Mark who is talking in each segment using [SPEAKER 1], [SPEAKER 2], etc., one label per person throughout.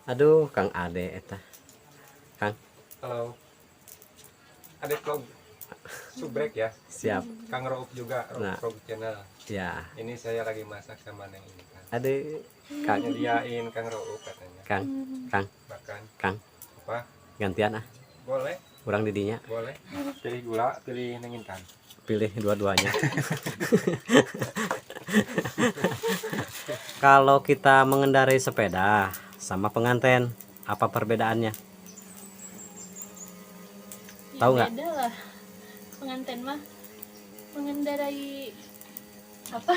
[SPEAKER 1] Aduh, Kang Ade eta. Kang,
[SPEAKER 2] Halo, Adek vlog subrek ya.
[SPEAKER 1] siap.
[SPEAKER 2] Kang Roop juga,
[SPEAKER 1] Nah.
[SPEAKER 2] Roop channel.
[SPEAKER 1] Ya,
[SPEAKER 2] Ini saya lagi masak sama Neng Intan.
[SPEAKER 1] Ade, Kang,
[SPEAKER 2] Nyediain Kang Roop katanya.
[SPEAKER 1] Kang, Kang,
[SPEAKER 2] Bahkan
[SPEAKER 1] Kang,
[SPEAKER 2] apa?
[SPEAKER 1] gantian ah.
[SPEAKER 2] Boleh,
[SPEAKER 1] Kurang didinya,
[SPEAKER 2] boleh. Pilih gula, pilih Neng Intan.
[SPEAKER 1] pilih dua-duanya. Kalau kita mengendarai sepeda sama penganten, apa perbedaannya? Tahu nggak?
[SPEAKER 3] Beda lah. Pengantin mah mengendarai apa?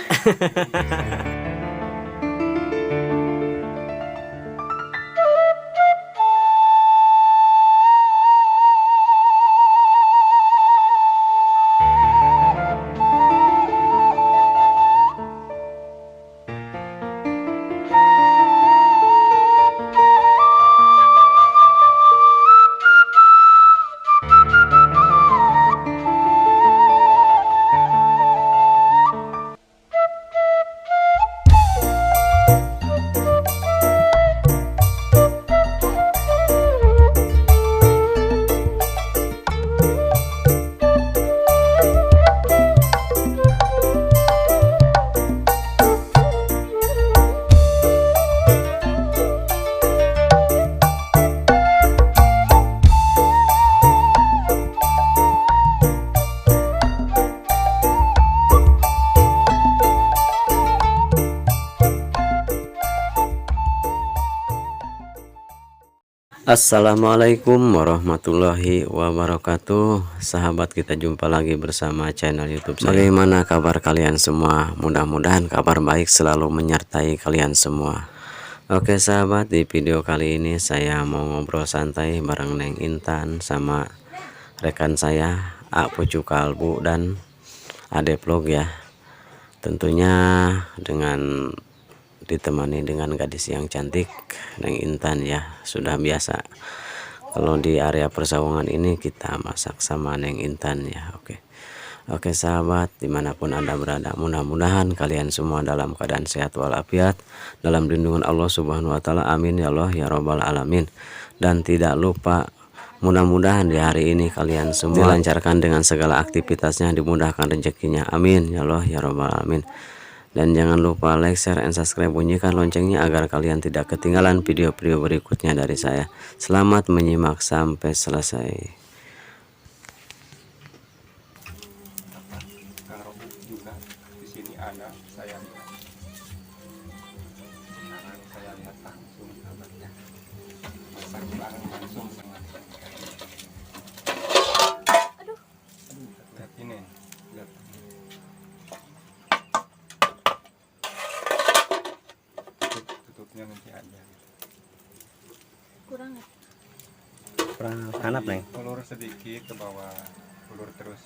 [SPEAKER 1] Assalamualaikum warahmatullahi wabarakatuh. Sahabat, kita jumpa lagi bersama channel YouTube saya. Bagaimana kabar kalian semua? Mudah-mudahan kabar baik selalu menyertai kalian semua. Oke sahabat, di video kali ini saya mau ngobrol santai bareng Neng Intan sama rekan saya Pucu Kalbu dan Ade Vlog ya. Tentunya dengan ditemani dengan gadis yang cantik, Neng Intan ya. Sudah biasa kalau di area persawangan ini kita masak sama Neng Intan ya. Oke sahabat, dimanapun anda berada, mudah-mudahan kalian semua dalam keadaan sehat walafiat, dalam lindungan Allah subhanahu wa ta'ala, amin ya Allah ya rabbal alamin. Dan tidak lupa, mudah-mudahan di hari ini kalian semua dilancarkan dengan segala aktivitasnya, dimudahkan rezekinya, amin ya Allah ya rabbal alamin. Dan jangan lupa like, share, and subscribe, bunyikan loncengnya agar kalian tidak ketinggalan video-video berikutnya dari saya. Selamat menyimak sampai selesai.
[SPEAKER 2] Kang Roop juga di sini ada. Saya lihat. Sekarang saya lihat langsung sahabatnya. Masak bareng langsung sama Neng Intan.
[SPEAKER 3] Aduh.
[SPEAKER 2] Lihat ini. Lihat. Tutupnya nanti aja.
[SPEAKER 3] Kurang ya?
[SPEAKER 1] Kurang hanap Neng.
[SPEAKER 2] Ulur sedikit ke bawah, ulur terus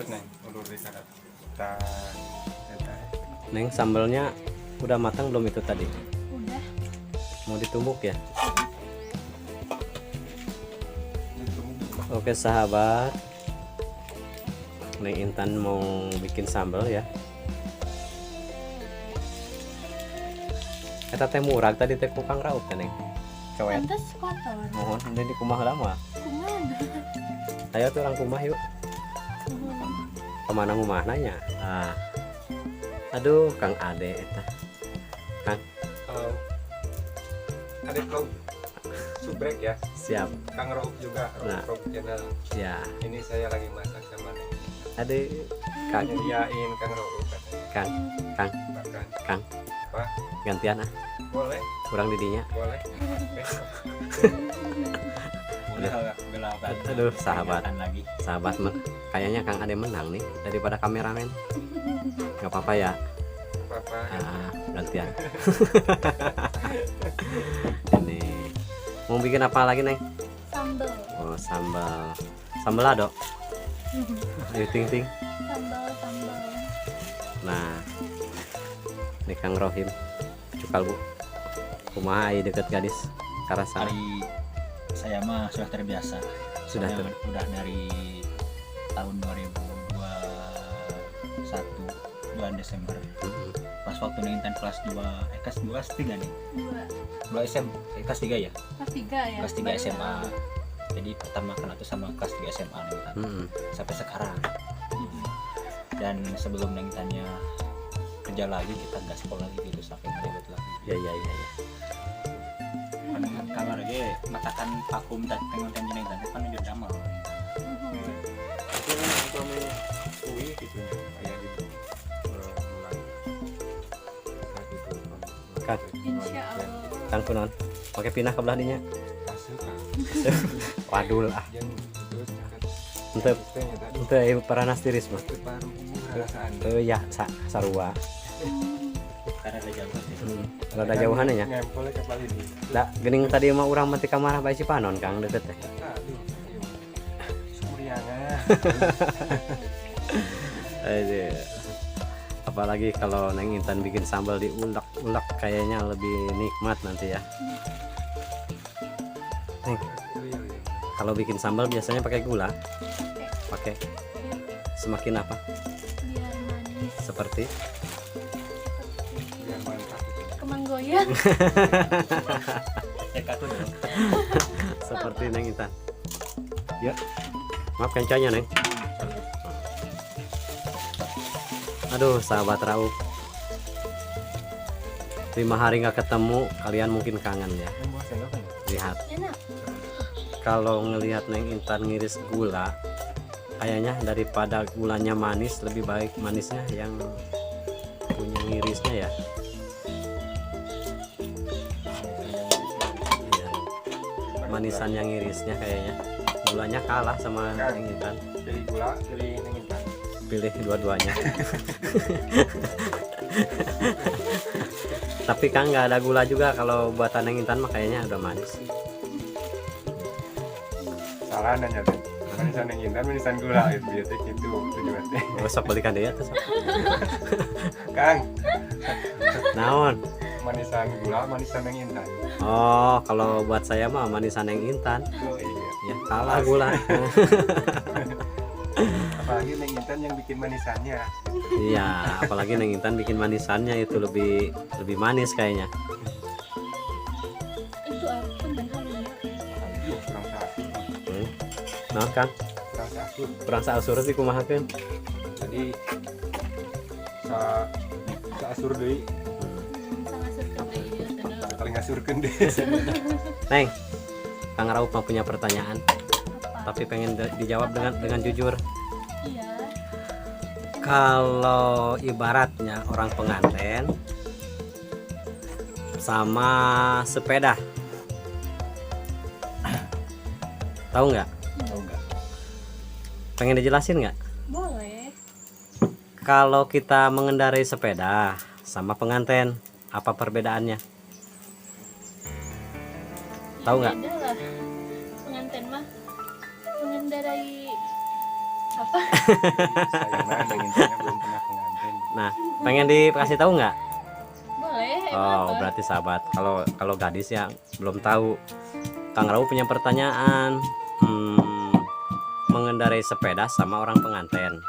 [SPEAKER 2] Neng, ulur di kanan.
[SPEAKER 1] Neng, sambalnya udah matang belum itu tadi?
[SPEAKER 3] Udah.
[SPEAKER 1] Mau ditumbuk ya? Oke sahabat, Neng Intan mau bikin sambal ya. Eta teh murag tadi teh ku Kang Raut teh Neng. Cewek.
[SPEAKER 3] Pantes kotor.
[SPEAKER 1] Mohon ini di kumah lama.
[SPEAKER 3] Kumaha?
[SPEAKER 1] Ayo tuh orang kumah yuk. Kemana rumah nanya? Aduh, Kang Ade eta. Kang,
[SPEAKER 2] Halo, Adek vlog subrek ya.
[SPEAKER 1] siap.
[SPEAKER 2] Kang Roop juga,
[SPEAKER 1] Nah.
[SPEAKER 2] Roop channel.
[SPEAKER 1] Ya,
[SPEAKER 2] Ini saya lagi masak sama Neng Intan.
[SPEAKER 1] Ade, Kang,
[SPEAKER 2] Nyediain Kang Roop katanya.
[SPEAKER 1] Kang, Kang,
[SPEAKER 2] Bahkan
[SPEAKER 1] Kang,
[SPEAKER 2] apa?
[SPEAKER 1] gantian ah.
[SPEAKER 2] Boleh,
[SPEAKER 1] Kurang didinya.
[SPEAKER 2] boleh.
[SPEAKER 1] Aduh, sahabat. Sahabat kayaknya Kang Ade menang nih daripada kameramen. Gak apa-apa ya.
[SPEAKER 2] Apa-apa.
[SPEAKER 1] Gantian. Ini mau bikin apa lagi Neng?
[SPEAKER 3] Sambal.
[SPEAKER 1] Oh, sambal. Sambal ado. Ayo ting.
[SPEAKER 3] Sambal.
[SPEAKER 1] Nah, ini Kang Rohim, Cukal Bu. Kumaha ieu deket gadis Karasa.
[SPEAKER 4] Hari saya mah sudah terbiasa.
[SPEAKER 1] Sudah
[SPEAKER 4] Saya
[SPEAKER 1] ter-
[SPEAKER 4] udah dari tahun 2021 bulan Desember. Pas waktu Neng Intan kelas 2, kelas 2 kelas 3 nih.
[SPEAKER 3] 2
[SPEAKER 4] 2 SM, kelas 3 ya?
[SPEAKER 3] kelas 3 ya.
[SPEAKER 4] Kelas 3 SMA. Jadi pertama kenal tuh sama kelas 3 SMA Neng Intan. Sampai sekarang. Dan sebelum Neng Intannya kerja lagi, kita gaspol lagi gitu sampai ngeribet lagi.
[SPEAKER 1] Iya.
[SPEAKER 4] Kan kamar ge matakan vakum dan tengokan Neng Intan kan udah damel.
[SPEAKER 2] Itu kan utamanya UI gitu ya, kayak gitu mulai kayak gitu
[SPEAKER 1] Kang.
[SPEAKER 3] Insya Allah.
[SPEAKER 1] Kang kunon pakai pinah ke belah dinya.
[SPEAKER 2] hasil kan
[SPEAKER 1] Waduh lah.
[SPEAKER 2] yang itu caket
[SPEAKER 1] Untuk
[SPEAKER 2] tanya tadi
[SPEAKER 1] untuk peranas tiris mah.
[SPEAKER 2] itu paru perasaan
[SPEAKER 1] Ya sarua.
[SPEAKER 4] Karena ada jauh sih.
[SPEAKER 1] Rada jauhan ya.
[SPEAKER 2] ngempel kapal ini
[SPEAKER 1] Da geuning tadi mah urang mati ka marah bae Cipanon Kang deket teh.
[SPEAKER 2] aduh Surianga
[SPEAKER 1] Aduh. Apalagi kalau Neng Intan bikin sambal diulek-ulek kayaknya lebih nikmat nanti ya. Neng, kalau bikin sambal biasanya pakai gula. Pakai semakin apa?
[SPEAKER 3] Biar manis.
[SPEAKER 1] Seperti
[SPEAKER 2] biar mantap
[SPEAKER 3] Kemang goyang.
[SPEAKER 4] Aku dong.
[SPEAKER 1] seperti Neng Intan. Ya. Maaf kencangnya, Neng. Aduh, sahabat Rauf. 5 hari nggak ketemu, kalian mungkin kangen ya.
[SPEAKER 2] yang buah sendok kan
[SPEAKER 1] Lihat,
[SPEAKER 3] Enak.
[SPEAKER 1] kalau ngelihat Neng Intan ngiris gula, kayaknya daripada gulanya manis, lebih baik manisnya yang punya ngirisnya ya. Iya. Manisan yang ngirisnya kayaknya. Gulanya kalah sama Neng Intan.
[SPEAKER 2] pilih gula pilih Neng Intan
[SPEAKER 1] Pilih dua-duanya. Tapi Kang nggak ada gula juga kalau buatan Neng Intan mah kayaknya udah manis.
[SPEAKER 2] salah nanya deh manisan Neng Intan manisan gula itu biasa gitu tujuan teh
[SPEAKER 1] Oh, sok belikan deh ya tuh. Sok.
[SPEAKER 2] Kang
[SPEAKER 1] Naon?
[SPEAKER 2] manisan gula manisan Neng Intan
[SPEAKER 1] Oh, kalau buat saya mah manisan Neng Intan.
[SPEAKER 2] oh iya
[SPEAKER 1] Ya kalah gula.
[SPEAKER 2] apalagi Neng Intan yang bikin manisannya
[SPEAKER 1] Iya, apalagi Neng Intan bikin manisannya itu lebih manis kayaknya.
[SPEAKER 3] Itu apa dan halunya?
[SPEAKER 2] kurang satu
[SPEAKER 1] Nah, Kang,
[SPEAKER 2] kurang satu
[SPEAKER 1] kurang sausur sih kumahakeun.
[SPEAKER 2] jadi sa asur deui
[SPEAKER 3] Sangat surga iya bener.
[SPEAKER 2] paling ngasurkeun deh
[SPEAKER 1] Neng, Kang Rauf mah punya pertanyaan,
[SPEAKER 3] Apa?
[SPEAKER 1] tapi pengen dijawab dengan jujur.
[SPEAKER 3] Iya.
[SPEAKER 1] Kalau ibaratnya orang pengantin sama sepeda, tahu nggak?
[SPEAKER 4] Tahu enggak?
[SPEAKER 1] Pengen dijelasin nggak?
[SPEAKER 3] Boleh.
[SPEAKER 1] Kalau kita mengendarai sepeda sama pengantin, apa perbedaannya? Tahu nggak?
[SPEAKER 3] Beda lah. Pengantin mah mengendarai apa?
[SPEAKER 2] saya mah Neng Intannya belum pernah pengantin
[SPEAKER 1] Nah, pengen dikasih tahu nggak?
[SPEAKER 3] Boleh.
[SPEAKER 1] Oh,
[SPEAKER 3] apa?
[SPEAKER 1] berarti sahabat. Kalau gadis yang belum tahu, Kang Rauf punya pertanyaan. Mengendarai sepeda sama orang pengantin.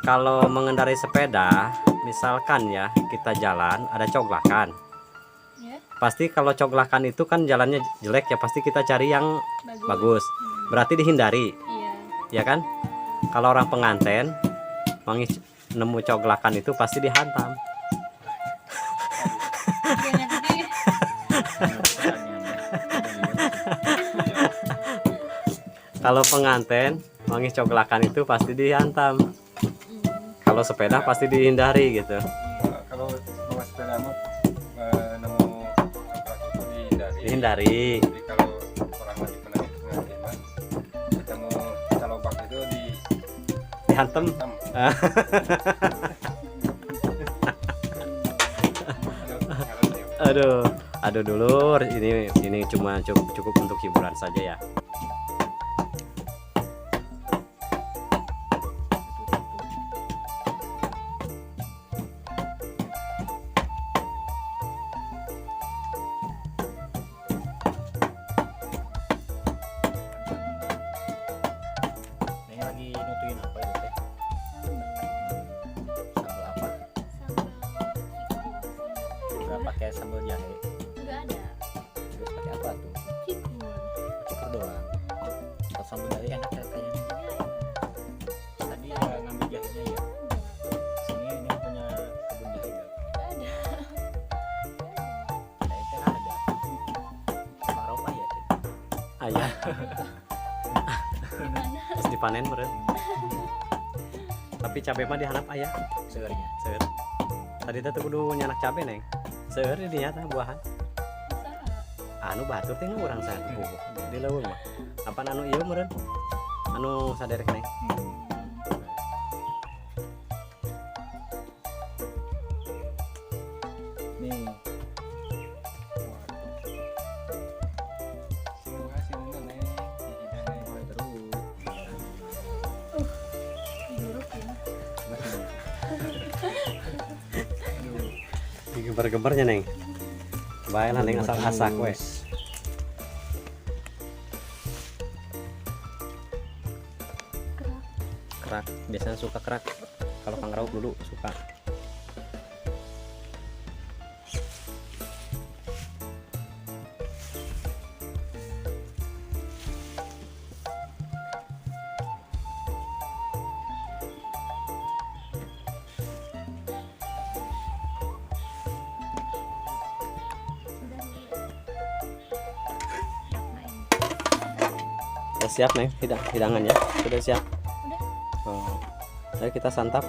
[SPEAKER 1] Kalau mengendarai sepeda, misalkan ya kita jalan ada coglakan.
[SPEAKER 3] Ya,
[SPEAKER 1] Pasti kalau coglakan itu kan jalannya jelek ya, pasti kita cari yang
[SPEAKER 3] bagus.
[SPEAKER 1] bagus. Berarti dihindari,
[SPEAKER 3] Iya.
[SPEAKER 1] ya kan? Kalau orang pengantin nemu coglakan itu pasti dihantam.
[SPEAKER 3] Jangan sedih.
[SPEAKER 1] Kalau pengantin manggis coglakan itu pasti dihantam. Kalau sepeda pasti dihindari gitu.
[SPEAKER 2] kalau bawa sepeda mah nemu apa itu dihindari.
[SPEAKER 1] Dihindari.
[SPEAKER 2] Jadi kalau orang lagi pengantin mah ketemu calobak itu
[SPEAKER 1] Dihantem.
[SPEAKER 2] hitam.
[SPEAKER 1] Aduh dulur, ini cuma cukup untuk hiburan saja ya.
[SPEAKER 4] Ini lagi nutuin apa itu teh? pakai sambal jahe?
[SPEAKER 3] Nggak ada.
[SPEAKER 4] Terus pakai apa tuh?
[SPEAKER 3] Cikur.
[SPEAKER 4] Cukur doang. Kalau sambal jahe enak ya kayaknya.
[SPEAKER 3] Iya,
[SPEAKER 4] Tadi ya ngambil jahenya ya. Sini ini punya kebun jahe gak?
[SPEAKER 3] nggak ada.
[SPEAKER 4] Nah, itu ada. Pak Ropa ya tadi.
[SPEAKER 1] Ayah
[SPEAKER 3] Mana?
[SPEAKER 1] terus dipanen meren. Tapi cabai mah dihanap ayah
[SPEAKER 4] Segernya.
[SPEAKER 1] seur. Tadi teh teu kudu nyanak cabai neng. Seur di dinya teh buahan.
[SPEAKER 3] Usaha.
[SPEAKER 1] Anu batur teh urang saha di leuweung mah. Apa anu ieu meureun? Anu saderek neng.
[SPEAKER 4] Nih. Mulai terus.
[SPEAKER 3] Buruk ya.
[SPEAKER 1] Digembar-gembarnya neng. Bae lah neng asal asak we.
[SPEAKER 3] Kerak.
[SPEAKER 1] Kerak, biasanya suka kerak. Kalau Kang Rauf dulu suka.
[SPEAKER 3] Sudah nih. Main.
[SPEAKER 1] Sudah siap neng, hidangan ya. Sudah siap.
[SPEAKER 3] Udah.
[SPEAKER 1] Oh. Mari kita santap.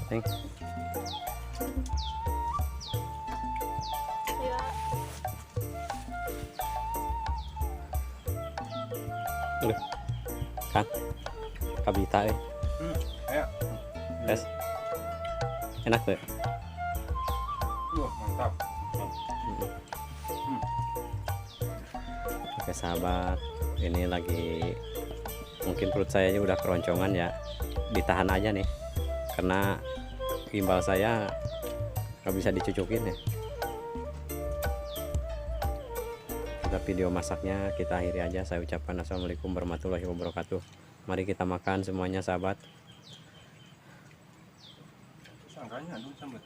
[SPEAKER 1] Neng.
[SPEAKER 3] Ayo.
[SPEAKER 1] Udah. Kan. Kabita
[SPEAKER 2] Ayo.
[SPEAKER 1] Tes. Enak tuh.
[SPEAKER 2] Mantap.
[SPEAKER 1] Oke sahabat, ini lagi mungkin perut saya udah keroncongan ya, ditahan aja nih karena gimbal saya nggak bisa dicucukin ya. Kita video masaknya kita akhiri aja. Saya ucapkan assalamualaikum warahmatullahi wabarakatuh. Mari kita makan semuanya sahabat.
[SPEAKER 2] Sangkanya aduh sampai